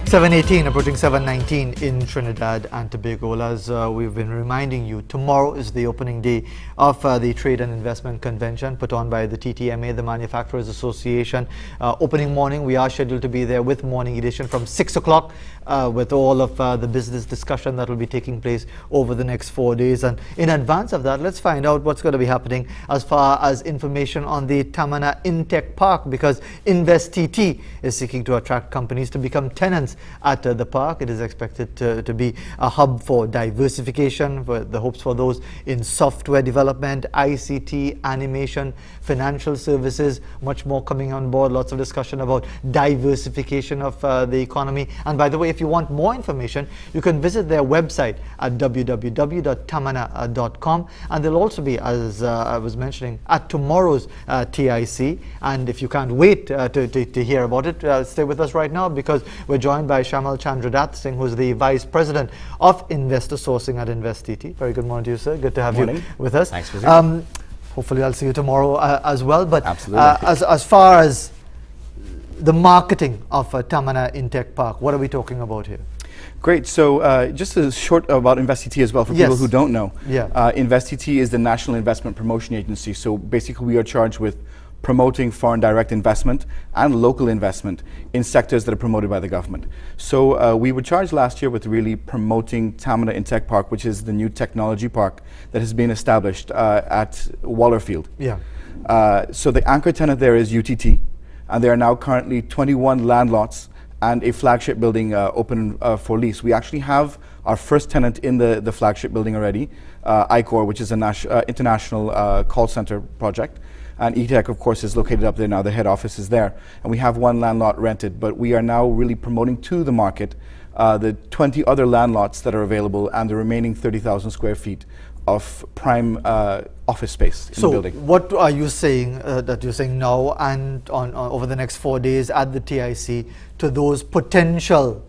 7:18, approaching 7:19 in Trinidad and Tobago. As we've been reminding you, tomorrow is the opening day of the Trade and Investment Convention put on by the TTMA, the Manufacturers Association. Opening morning, we are scheduled to be there with Morning Edition from 6 o'clock with all of the business discussion that will be taking place over the next 4 days. And in advance of that, let's find out what's going to be happening as far as information on the Tamana InTech Park, because InvestTT is seeking to attract companies to become tenants at the park. It is expected to be a hub for diversification, for the hopes for those in software development, ICT, animation, financial services, much more coming on board. Lots of discussion about diversification of the economy. And by the way, if you want more information, you can visit their website at www.tamana.com, and they'll also be, as I was mentioning, at tomorrow's TIC. And if you can't wait to hear about it, stay with us right now, because we're joined by Shamal Chandradat Singh, who's the Vice President of Investor Sourcing at InvestTT. Very good morning to you, sir. Good to have you with us. Thanks for joining. Hopefully I'll see you tomorrow as well. But absolutely. As far as the marketing of Tamana InTech Park, what are we talking about here? Great. So just a short about InvestTT as well for people who don't know. Yeah. InvestTT is the National Investment Promotion Agency. So basically we are charged with promoting foreign direct investment and local investment in sectors that are promoted by the government. So we were charged last year with really promoting Tamana InTech Park, which is the new technology park that has been established at Wallerfield. Yeah. So the anchor tenant there is UTT, and there are now currently 21 land lots and a flagship building open for lease. We actually have our first tenant in the flagship building already, ICOR, which is an international call center project. And eTech, of course, is located up there now. The head office is there. And we have one land lot rented, but we are now really promoting to the market the 20 other land lots that are available and the remaining 30,000 square feet of prime office space in the building. So what are you saying that you're saying now and on over the next 4 days at the TIC to those potential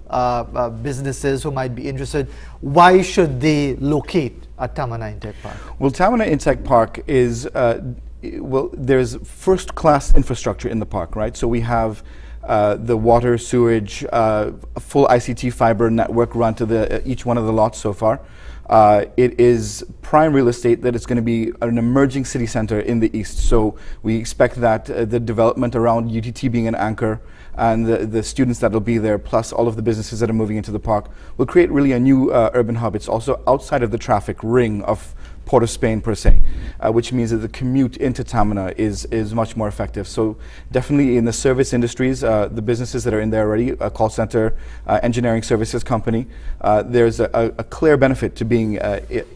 businesses who might be interested? Why should they locate at Tamana InTech Park? Well, Tamana InTech Park is there's first-class infrastructure in the park, right? So we have the water, sewage, a full ICT fiber network run to each one of the lots so far. It is prime real estate that it's going to be an emerging city center in the east. So we expect that the development around UTT being an anchor and the students that will be there, plus all of the businesses that are moving into the park, will create really a new urban hub. It's also outside of the traffic ring of Port of Spain per se, which means that the commute into Tamana is much more effective. So definitely in the service industries, the businesses that are in there already, a call center, engineering services company, there's a clear benefit to being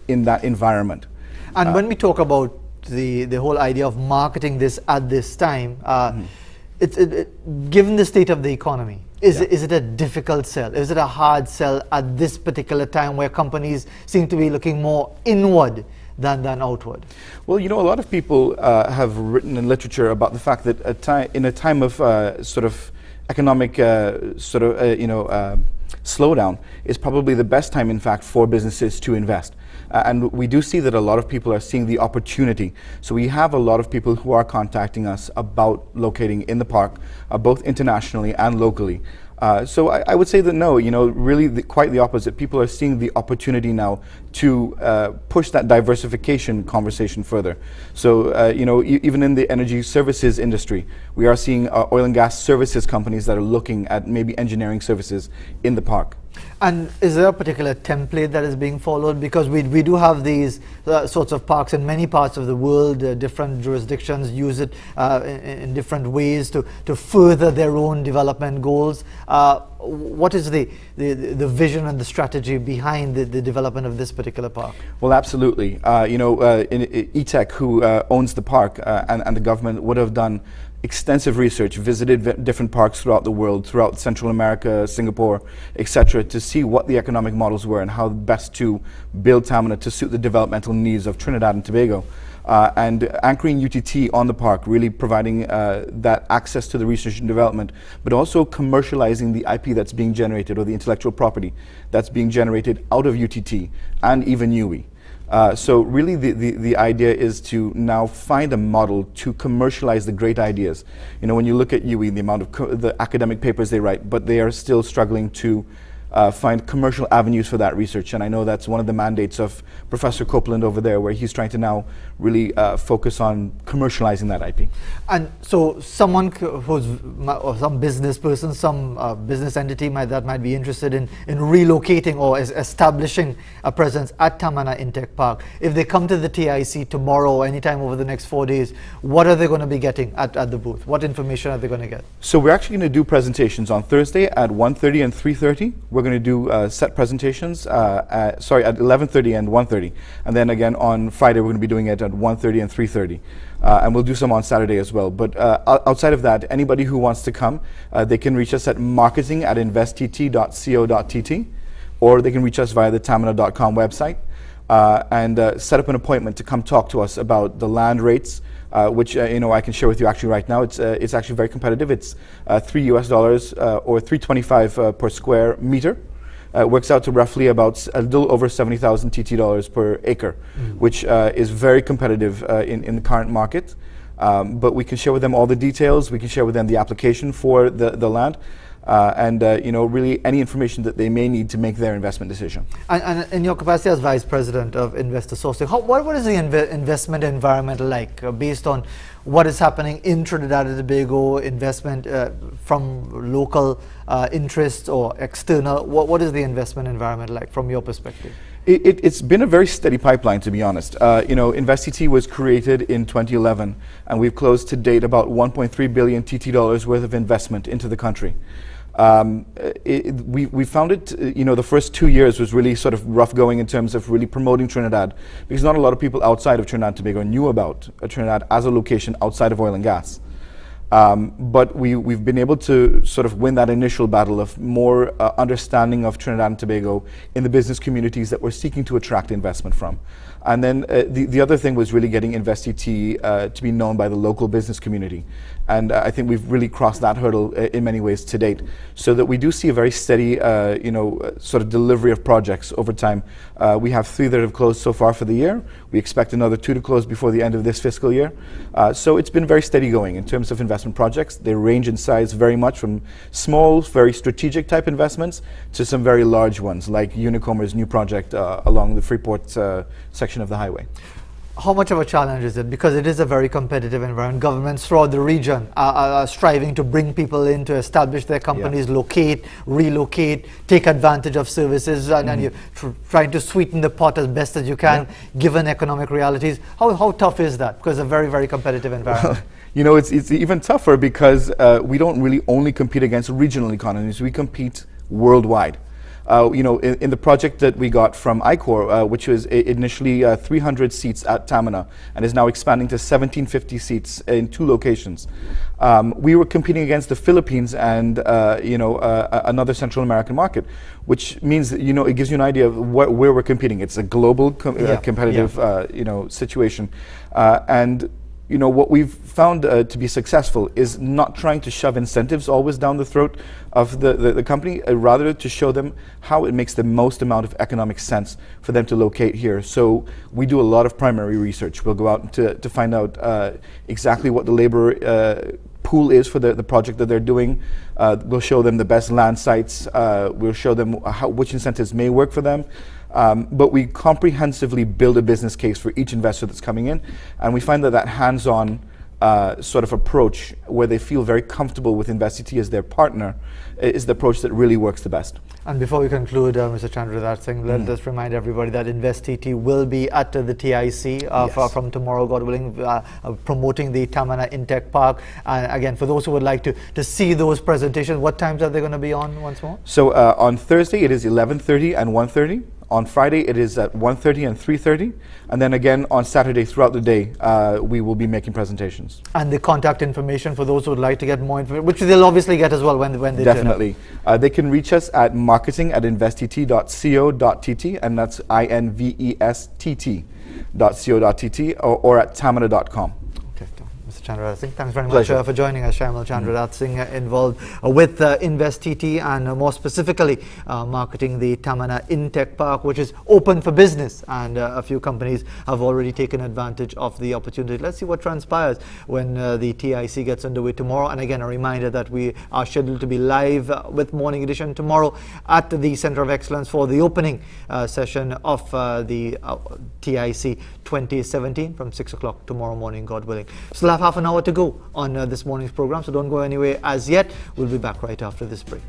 in that environment. And when we talk about the whole idea of marketing this at this time, given the state of the economy, is it a difficult sell? Is it a hard sell at this particular time where companies seem to be looking more inward than outward? Well, you know, a lot of people have written in literature about the fact that in a time of sort of economic slowdown is probably the best time, in fact, for businesses to invest. And we do see that a lot of people are seeing the opportunity. So we have a lot of people who are contacting us about locating in the park, both internationally and locally. So I would say that no, you know, really quite the opposite. People are seeing the opportunity now to push that diversification conversation further. So, you know, even in the energy services industry, we are seeing oil and gas services companies that are looking at maybe engineering services in the park. And is there a particular template that is being followed? Because we do have these sorts of parks in many parts of the world. Different jurisdictions use it in different ways to further their own development goals. What is the vision and the strategy behind the development of this particular park? Well, absolutely. You know, eTech, who owns the park, and the government would have done extensive research, visited different parks throughout the world, throughout Central America, Singapore, etc., to see what the economic models were and how best to build Tamana to suit the developmental needs of Trinidad and Tobago. And anchoring UTT on the park, really providing that access to the research and development, but also commercializing the IP that's being generated, or the intellectual property that's being generated out of UTT and even UWI. So really the idea is to now find a model to commercialize the great ideas. You know, when you look at UE, the amount of the academic papers they write, but they are still struggling to find commercial avenues for that research. And I know that's one of the mandates of Professor Copeland over there, where he's trying to now really focus on commercializing that IP. And so someone who's, or some business person, some business entity that might be interested in relocating or establishing a presence at Tamana InTech Park, if they come to the TIC tomorrow or anytime over the next 4 days, what are they going to be getting at the booth? What information are they going to get? So we're actually going to do presentations on Thursday at 1:30 and 3:30. We're going to do set presentations at 11:30 and 1:30. And then again on Friday, we're going to be doing it at 1:30 and 3:30. And we'll do some on Saturday as well. But outside of that, anybody who wants to come, they can reach us at marketing@investtt.co.tt, or they can reach us via the tamana.com website and set up an appointment to come talk to us about the land rates, which you know, I can share with you actually right now. It's actually very competitive. It's $3 or $3.25 per square meter. Works out to roughly about a little over 70,000 TT dollars per acre, which is very competitive in the current market. But we can share with them all the details. We can share with them the application for the land. And you know, really any information that they may need to make their investment decision. And in your capacity as Vice President of Investor Sourcing, what is the investment environment like based on what is happening in Trinidad and Tobago, investment from local interests or external? What is the investment environment like from your perspective? It's been a very steady pipeline, to be honest. You know, InvestTT was created in 2011, and we've closed to date about 1.3 billion TT dollars worth of investment into the country. We found it, you know, the first 2 years was really sort of rough going in terms of really promoting Trinidad, because not a lot of people outside of Trinidad and Tobago knew about Trinidad as a location outside of oil and gas. But we've been able to sort of win that initial battle of more understanding of Trinidad and Tobago in the business communities that we're seeking to attract investment from. And then the other thing was really getting InvestTT to be known by the local business community. And I think we've really crossed that hurdle in many ways to date, so that we do see a very steady, you know, sort of delivery of projects over time. We have 3 that have closed so far for the year. We expect another 2 to close before the end of this fiscal year. So it's been very steady going in terms of investment projects. They range in size very much from small, very strategic type investments to some very large ones, like Unicomer's new project along the Freeport section of the highway. How much of a challenge is it? Because it is a very competitive environment. Governments throughout the region are striving to bring people in to establish their companies, locate, relocate, take advantage of services, and you're trying to sweeten the pot as best as you can, given economic realities. How tough is that? Because it's a very, very competitive environment. Well, you know, it's even tougher because we don't really only compete against regional economies. We compete worldwide. You know, in the project that we got from ICOR, which was initially 300 seats at Tamana and is now expanding to 1,750 seats in 2 locations, we were competing against the Philippines and you know, another Central American market, which means that, you know, it gives you an idea of where we're competing. It's a global competitive you know, situation, and you know, what we've found to be successful is not trying to shove incentives always down the throat of the company, rather to show them how it makes the most amount of economic sense for them to locate here. So we do a lot of primary research. We'll go out to find out exactly what the labor pool is for the project that they're doing. We'll show them the best land sites. We'll show them which incentives may work for them. But we comprehensively build a business case for each investor that's coming in, and we find that hands-on sort of approach, where they feel very comfortable with InvestTT as their partner, is the approach that really works the best. And before we conclude, Mr. Chandra, let us remind everybody that InvestTT will be at the TIC from tomorrow, God willing, promoting the Tamana InTech Park. And again, for those who would like to see those presentations, what times are they going to be on once more? So on Thursday, it is 11:30 and 1:30. On Friday, it is at 1:30 and 3:30. And then again, on Saturday throughout the day, we will be making presentations. And the contact information for those who would like to get more information, which they'll obviously get as well when they Definitely. They can reach us at marketing@investtt.co.tt, and that's INVESTT.co.tt, or at tamana.com. Okay, Mr. Chandradat Singh. Thanks very much Pleasure. for joining us, Shyamal Chandradat Singh, involved with Invest TT and more specifically marketing the Tamana InTech Park, which is open for business, and a few companies have already taken advantage of the opportunity. Let's see what transpires when the TIC gets underway tomorrow. And again, a reminder that we are scheduled to be live with Morning Edition tomorrow at the Center of Excellence for the opening session of the TIC 2017 from 6 o'clock tomorrow morning, God willing. Still have half an hour to go on this morning's program, so don't go anywhere as yet. We'll be back right after this break.